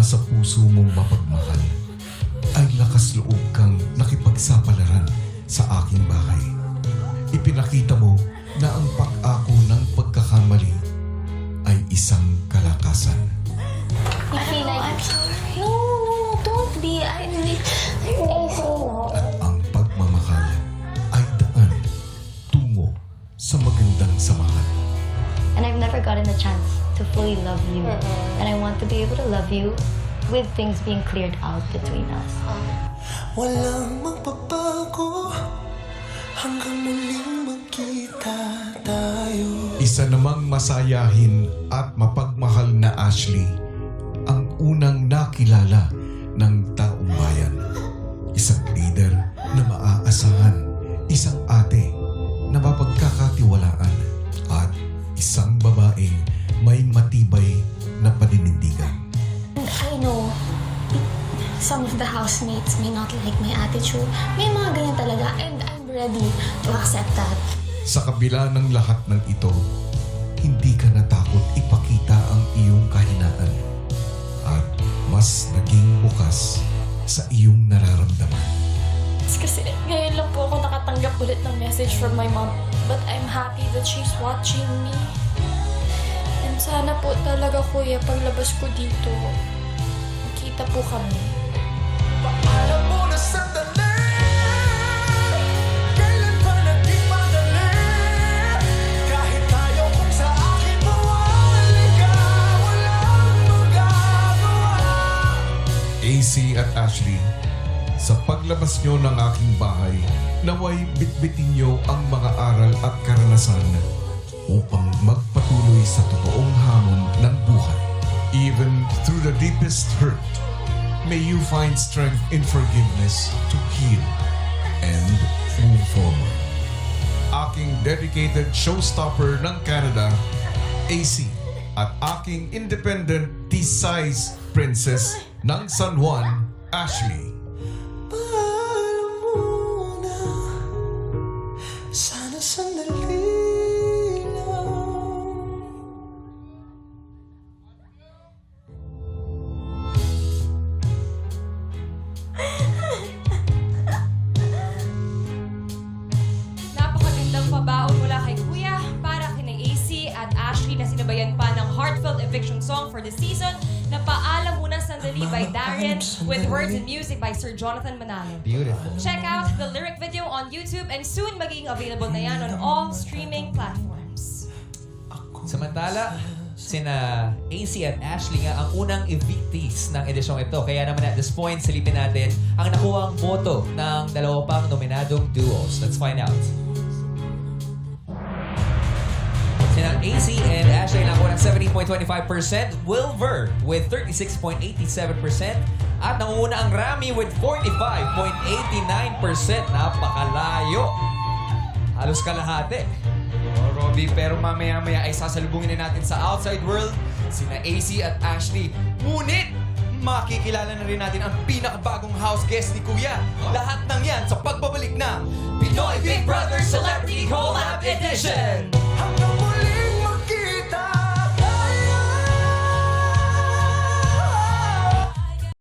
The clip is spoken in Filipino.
sa puso mong mapagmahal ay lakas loob kang nakipagsapalaran sa aking bahay. Ipinakita mo na ang pag-ako ng pagkakamali ay isang kalakasan. I feel like... I'm sorry. No, don't be. I'm also... At ang pagmamahal ay daan tungo sa magandang samahan. And I've never gotten a chance to fully love you. And I want to be able to love you with things being cleared out between us. Walang magbabago hanggang muling magkita tayo. Isa namang masayahin at mapagmahal na Ashley ang unang nakilala ng taong bayan. Isang leader na maaasahan, isang ate na mapagkakatiwalaan, at isang babaeng may matibay na paninindigan. And I know some of the housemates may not like my attitude. May mga ganyan talaga, and I'm ready to accept that. Sa kabila ng lahat ng ito, hindi ka natakot ipakita ang iyong kahinaan at mas naging bukas sa iyong nararamdaman. It's kasi ngayon lang po ako nakatanggap ulit ng message from my mom. But I'm happy that she's watching me. And sana po talaga, kuya, paglabas ko dito, makita po kami. Paalam mo na sandali, kailan pa naging madali? Kahit tayo kung sa akin mawali ka, walang magagawa. AC at Ashley, sa paglabas nyo ng aking bahay, naway bitbitin nyo ang mga aral at karanasan upang magpatuloy sa totoong hamon ng buhay. Even through the deepest hurt, may you find strength in forgiveness to heal and move forward. Aking dedicated showstopper ng Canada, AC, at aking independent T-size princess ng San Juan, Ashley. Paalam muna, sana sandali lang. Napakagandang pabaon mula kay Kuya para kina AC at Ashley na sinabayan pa ng heartfelt eviction song for the season na Paalam Muna Sandali by Darren with words and music by Sir Jonathan Manalo. Beautiful. Check out the lyric video on YouTube and soon magiging available na yan on all streaming platforms. Samantala, sina AC at Ashley nga ang unang evictees ng edisyong ito. Kaya naman at this point, silipin natin ang nakuhang boto ng dalawa pang nominadong duos. Let's find out. Sina AC and Ashley nakuha ng 70.25%, Wilver with 36.87%, at nangunguna ang Rami with 45.89%. Napakalayo. Halos kalahati. Robbie, pero mamaya-maya ay sasalubungin na natin sa outside world sina AC at Ashley. Ngunit, makikilala na rin natin ang pinakabagong house guest ni Kuya. Lahat ng yan sa pagbabalik ng Pinoy Big Brother Celebrity Collab Edition! Hanggang muli